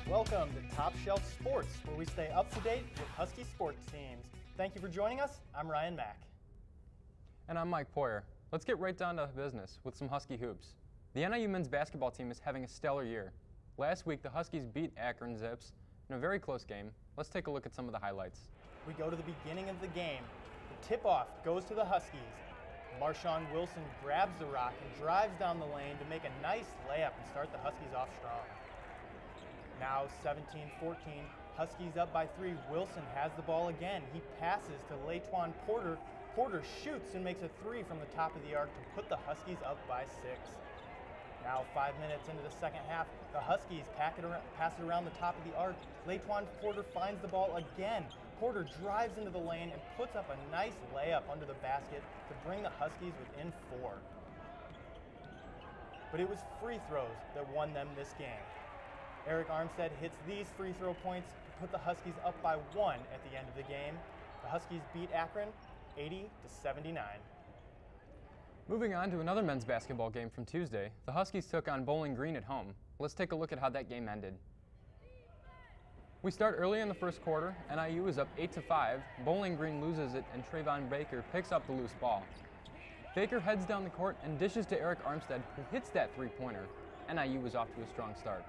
Welcome to Top Shelf Sports, where we stay up to date with Husky sports teams. Thank you for joining us. I'm Ryan Mack. And I'm Mike Poirier. Let's get right down to business with some Husky hoops. The NIU men's basketball team is having a stellar year. Last week, the Huskies beat Akron Zips in a very close game. Let's take a look at some of the highlights. We go to the beginning of the game. The tip-off goes to the Huskies. Marshawn Wilson grabs the rock and drives down the lane to make a nice layup and start the Huskies off strong. Now 17-14, Huskies up by 3. Wilson has the ball again. He passes to Laquan Porter. Porter shoots and makes a 3 from the top of the arc to put the Huskies up by 6. Now 5 minutes into the second half, the Huskies pass it around the top of the arc. Laquan Porter finds the ball again. Porter drives into the lane and puts up a nice layup under the basket to bring the Huskies within 4. But it was free throws that won them this game. Eric Armstead hits these free throw points to put the Huskies up by 1 at the end of the game. The Huskies beat Akron 80-79. Moving on to another men's basketball game from Tuesday, the Huskies took on Bowling Green at home. Let's take a look at how that game ended. We start early in the first quarter. NIU is up 8-5. Bowling Green loses it and Trayvon Baker picks up the loose ball. Baker heads down the court and dishes to Eric Armstead, who hits that three-pointer. NIU was off to a strong start.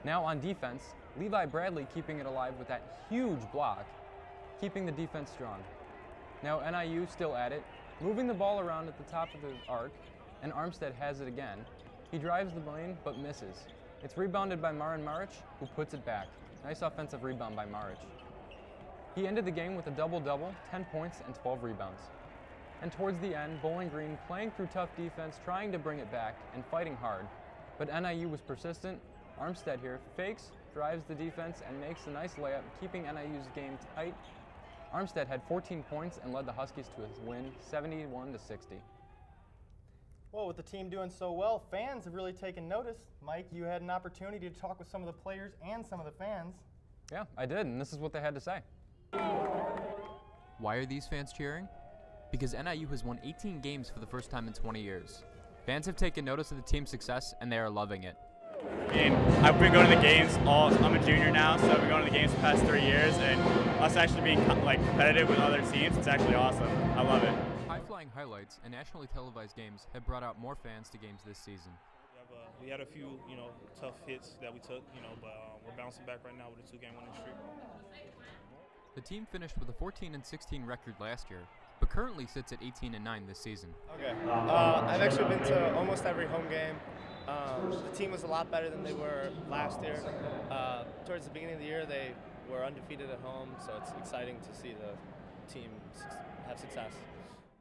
Now on defense, Levi Bradley keeping it alive with that huge block, keeping the defense strong. Now NIU still at it, moving the ball around at the top of the arc, and Armstead has it again. He drives the lane but misses. It's rebounded by Marin Maric, who puts it back. Nice offensive rebound by Maric. He ended the game with a double-double, 10 points and 12 rebounds. And towards the end, Bowling Green playing through tough defense, trying to bring it back and fighting hard. But NIU was persistent. Armstead here fakes, drives the defense, and makes a nice layup, keeping NIU's game tight. Armstead had 14 points and led the Huskies to a win, 71-60. Well, with the team doing so well, fans have really taken notice. Mike, you had an opportunity to talk with some of the players and some of the fans. Yeah, I did, and this is what they had to say. Why are these fans cheering? Because NIU has won 18 games for the first time in 20 years. Fans have taken notice of the team's success, and they are loving it. And I've been going to the games I'm a junior now, so I've been going to the games for the past 3 years, and us actually being competitive with other teams, it's actually awesome. I love it. High-flying highlights and nationally televised games have brought out more fans to games this season. We had a few, tough hits that we took, but we're bouncing back right now with a 2-game winning streak. The team finished with a 14-16 record last year, but currently sits at 18-9 this season. Okay. I've actually been to almost every home game. The team was a lot better than they were last year. Towards the beginning of the year, they were undefeated at home, so it's exciting to see the team have success.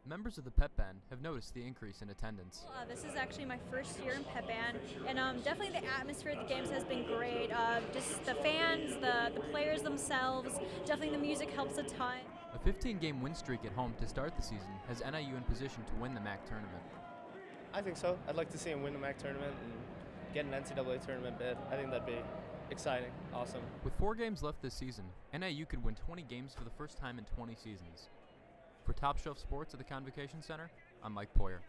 Members of the pep band have noticed the increase in attendance. This is actually my first year in pep band, and definitely the atmosphere at the games has been great. Just the fans, the players themselves, definitely the music helps a ton. A 15-game win streak at home to start the season has NIU in position to win the Mack tournament. I think so. I'd like to see him win the Mack tournament and get an NCAA tournament bid. I think that'd be exciting, awesome. With 4 games left this season, NIU could win 20 games for the first time in 20 seasons. For Top Shelf Sports at the Convocation Center, I'm Mike Poirier.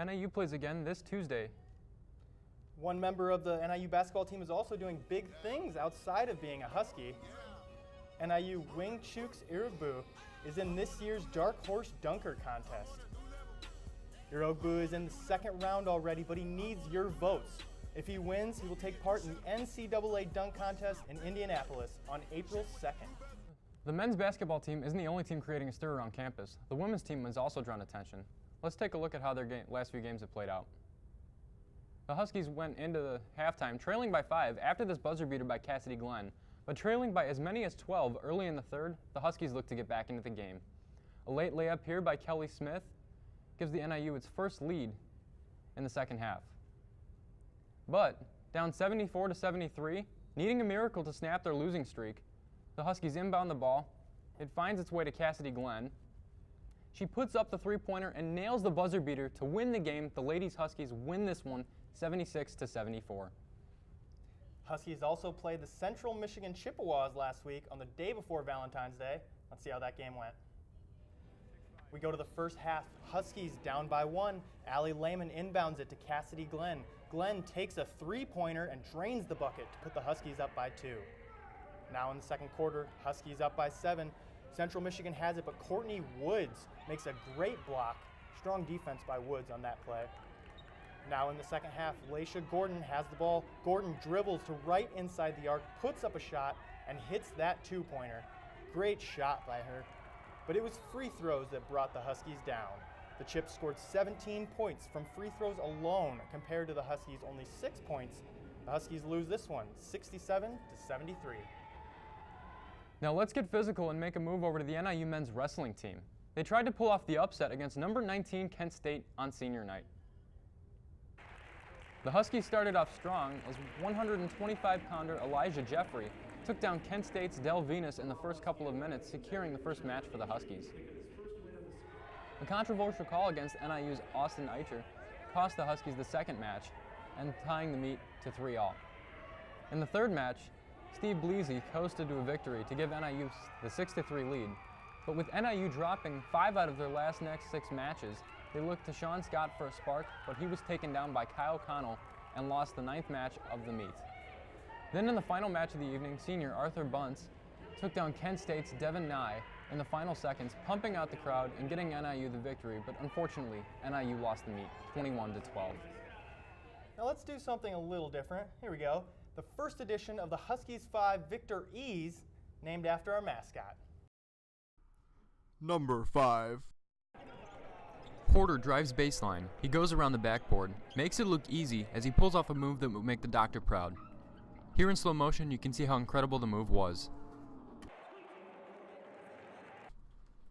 NIU plays again this Tuesday. One member of the NIU basketball team is also doing big things outside of being a Husky. NIU Wing Chooks Irogbu is in this year's Dark Horse Dunker Contest. Irogbu is in the second round already, but he needs your votes. If he wins, he will take part in the NCAA Dunk Contest in Indianapolis on April 2nd. The men's basketball team isn't the only team creating a stir around campus. The women's team has also drawn attention. Let's take a look at how their last few games have played out. The Huskies went into the halftime trailing by 5 after this buzzer beater by Cassidy Glenn, but trailing by as many as 12 early in the third, the Huskies look to get back into the game. A late layup here by Kelly Smith gives the NIU its first lead in the second half. But down 74-73, needing a miracle to snap their losing streak, the Huskies inbound the ball. It finds its way to Cassidy Glenn. She puts up the three-pointer and nails the buzzer beater to win the game. The ladies Huskies win this one 76-74. Huskies also played the Central Michigan Chippewas last week on the day before Valentine's Day. Let's see how that game went. We go to the first half. Huskies down by 1. Allie Lehman inbounds it to Cassidy Glenn. Glenn takes a three-pointer and drains the bucket to put the Huskies up by 2. Now in the second quarter, Huskies up by 7. Central Michigan has it, but Courtney Woods makes a great block. Strong defense by Woods on that play. Now in the second half, Laisha Gordon has the ball. Gordon dribbles to right inside the arc, puts up a shot, and hits that two-pointer. Great shot by her. But it was free throws that brought the Huskies down. The Chips scored 17 points from free throws alone compared to the Huskies' only 6 points. The Huskies lose this one, 67-73. Now let's get physical and make a move over to the NIU men's wrestling team. They tried to pull off the upset against number 19 Kent State on senior night. The Huskies started off strong as 125-pounder Elijah Jeffrey took down Kent State's Del Venus in the first couple of minutes, securing the first match for the Huskies. A controversial call against NIU's Austin Eicher cost the Huskies the second match and tying the meet to 3-all. In the third match, Steve Bleasy coasted to a victory to give NIU the 6-3 lead, but with NIU dropping 5 out of their next 6 matches, they looked to Sean Scott for a spark, but he was taken down by Kyle Connell and lost the 9th match of the meet. Then in the final match of the evening, senior Arthur Bunce took down Kent State's Devin Nye in the final seconds, pumping out the crowd and getting NIU the victory, but unfortunately, NIU lost the meet, 21-12. Now let's do something a little different. Here we go. The first edition of the Huskies 5 Victor Ease, named after our mascot. Number 5. Porter drives baseline. He goes around the backboard, makes it look easy as he pulls off a move that would make the doctor proud. Here in slow motion, you can see how incredible the move was.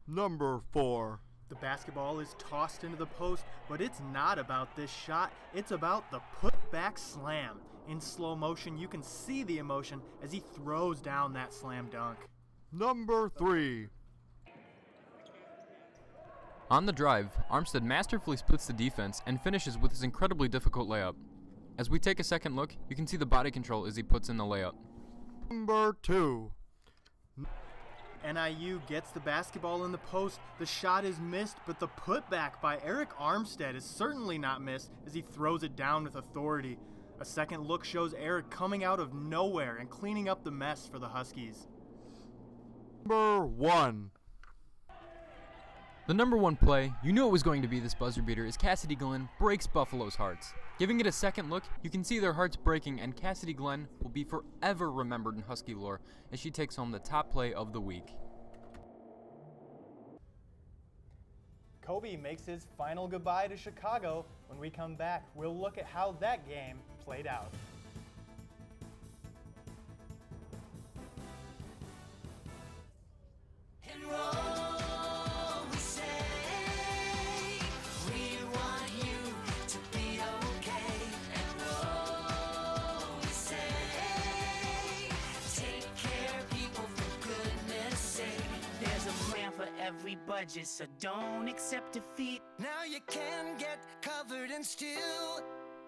Number 4. The basketball is tossed into the post, but it's not about this shot. It's about the put-back slam. In slow motion, you can see the emotion as he throws down that slam dunk. Number 3. On the drive, Armstead masterfully splits the defense and finishes with his incredibly difficult layup. As we take a second look, you can see the body control as he puts in the layup. Number 2. NIU gets the basketball in the post. The shot is missed, but the putback by Eric Armstead is certainly not missed as he throws it down with authority. A second look shows Eric coming out of nowhere and cleaning up the mess for the Huskies. Number 1. The number 1 play, you knew it was going to be this buzzer beater, as Cassidy Glenn breaks Buffalo's hearts. Giving it a second look, you can see their hearts breaking, and Cassidy Glenn will be forever remembered in Husky lore as she takes home the top play of the week. Kobe makes his final goodbye to Chicago. When we come back, we'll look at how that game played out. Every budget, so don't accept defeat. Now you can get covered and still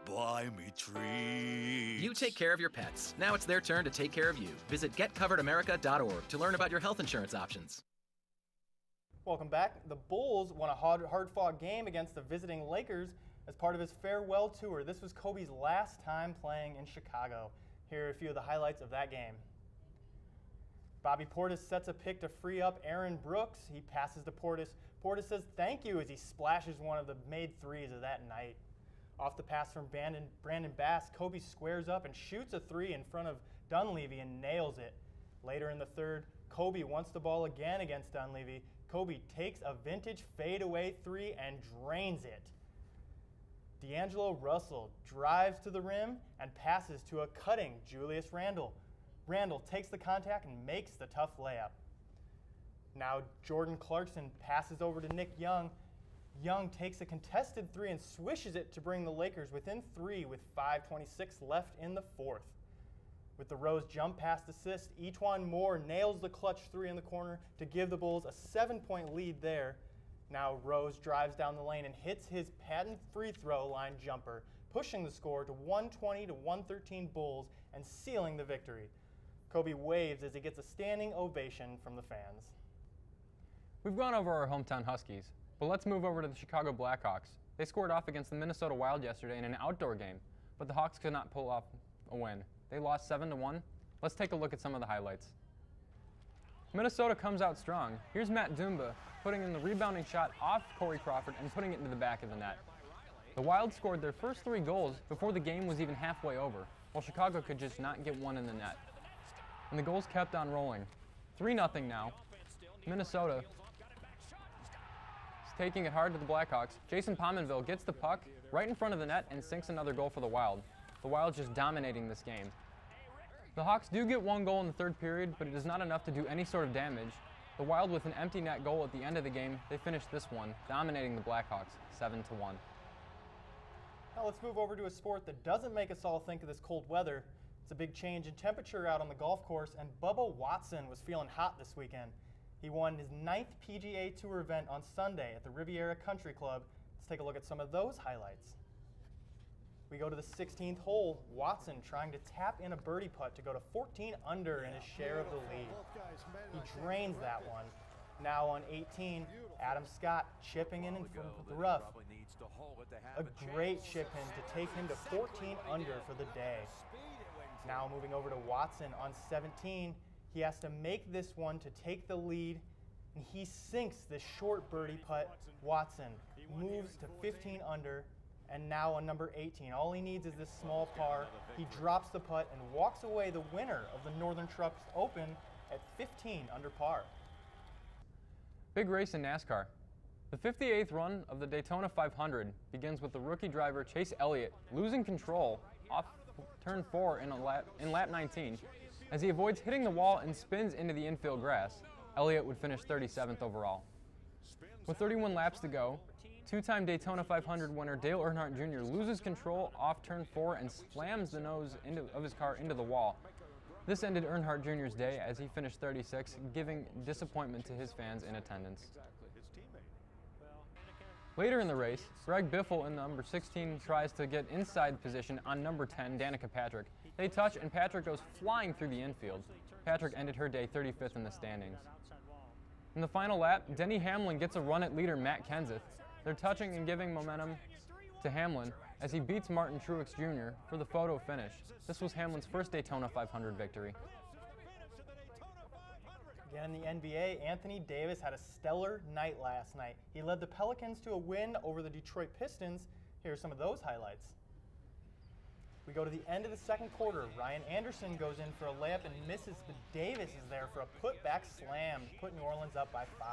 buy me treats. You take care of your pets. Now it's their turn to take care of you. Visit getcoveredamerica.org to learn about your health insurance options. Welcome back. The Bulls won a hard-fought game against the visiting Lakers as part of his farewell tour. This was Kobe's last time playing in Chicago. Here are a few of the highlights of that game. Bobby Portis sets a pick to free up Aaron Brooks. He passes to Portis. Portis says thank you as he splashes one of the made threes of that night. Off the pass from Brandon Bass, Kobe squares up and shoots a three in front of Dunleavy and nails it. Later in the third, Kobe wants the ball again against Dunleavy. Kobe takes a vintage fadeaway three and drains it. D'Angelo Russell drives to the rim and passes to a cutting Julius Randle. Randle takes the contact and makes the tough layup. Now Jordan Clarkson passes over to Nick Young. Young takes a contested three and swishes it to bring the Lakers within 3 with 5:26 left in the fourth. With the Rose jump pass assist, E'Twaun Moore nails the clutch three in the corner to give the Bulls a 7-point lead there. Now Rose drives down the lane and hits his patent free throw line jumper pushing the score to 120 to 113 Bulls and sealing the victory. Kobe waves as he gets a standing ovation from the fans. We've gone over our hometown Huskies, but let's move over to the Chicago Blackhawks. They scored off against the Minnesota Wild yesterday in an outdoor game, but the Hawks could not pull off a win. They lost 7-1. Let's take a look at some of the highlights. Minnesota comes out strong. Here's Matt Dumba putting in the rebounding shot off Corey Crawford and putting it into the back of the net. The Wild scored their first 3 goals before the game was even halfway over, while Chicago could just not get one in the net. And the goals kept on rolling. 3-0 now. Minnesota is taking it hard to the Blackhawks. Jason Pominville gets the puck right in front of the net and sinks another goal for the Wild. The Wild just dominating this game. The Hawks do get 1 goal in the third period, but it is not enough to do any sort of damage. The Wild, with an empty net goal at the end of the game, they finished this one, dominating the Blackhawks 7-1. Now let's move over to a sport that doesn't make us all think of this cold weather. It's a big change in temperature out on the golf course, and Bubba Watson was feeling hot this weekend. He won his 9th PGA Tour event on Sunday at the Riviera Country Club. Let's take a look at some of those highlights. We go to the 16th hole. Watson trying to tap in a birdie putt to go to 14 under in his share of the lead. He drains that one. Now on 18, Adam Scott chipping in from the rough. A great chip in to take him to 14 under for the day. Now moving over to Watson on 17, he has to make this one to take the lead, and he sinks this short birdie putt. Watson moves to 15 under, and now on number 18, all he needs is this small par. He drops the putt and walks away the winner of the Northern Trust Open at 15 under par. Big race in NASCAR. The 58th run of the Daytona 500 begins with the rookie driver Chase Elliott losing control off turn 4 in lap 19. As he avoids hitting the wall and spins into the infield grass, Elliott would finish 37th overall. With 31 laps to go, 2-time Daytona 500 winner Dale Earnhardt Jr. loses control off turn 4 and slams the nose of his car into the wall. This ended Earnhardt Jr.'s day as he finished 36th, giving disappointment to his fans in attendance. Later in the race, Greg Biffle in number 16 tries to get inside position on number 10, Danica Patrick. They touch and Patrick goes flying through the infield. Patrick ended her day 35th in the standings. In the final lap, Denny Hamlin gets a run at leader Matt Kenseth. They're touching and giving momentum to Hamlin as he beats Martin Truex Jr. for the photo finish. This was Hamlin's first Daytona 500 victory. Again in the NBA, Anthony Davis had a stellar night last night. He led the Pelicans to a win over the Detroit Pistons. Here are some of those highlights. We go to the end of the second quarter. Ryan Anderson goes in for a layup and misses, but Davis is there for a putback slam to put New Orleans up by 5.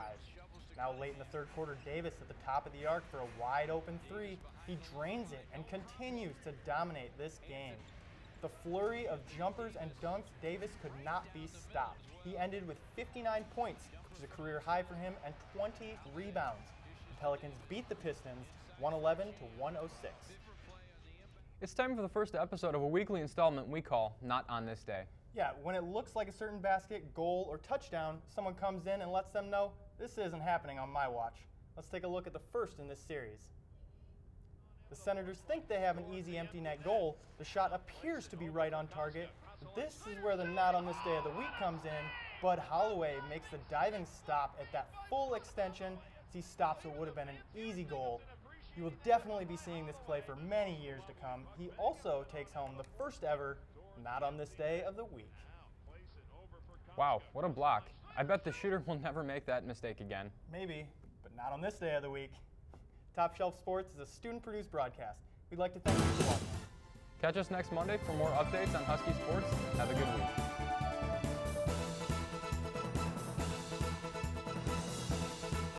Now late in the third quarter, Davis at the top of the arc for a wide open 3. He drains it and continues to dominate this game. The flurry of jumpers and dunks, Davis could not be stopped. He ended with 59 points, which is a career high for him, and 20 rebounds. The Pelicans beat the Pistons 111 to 106. It's time for the first episode of a weekly installment we call Not On This Day. Yeah, when it looks like a certain basket, goal, or touchdown, someone comes in and lets them know, this isn't happening on my watch. Let's take a look at the first in this series. The Senators think they have an easy empty net goal. The shot appears to be right on target. This is where the Not On This Day of the week comes in. Bud Holloway makes the diving stop at that full extension as he stops what would have been an easy goal. You will definitely be seeing this play for many years to come. He also takes home the first ever Not On This Day of the week. Wow, what a block. I bet the shooter will never make that mistake again. Maybe, but not on this day of the week. Top Shelf Sports is a student-produced broadcast. We'd like to thank you for watching. Catch us next Monday for more updates on Husky sports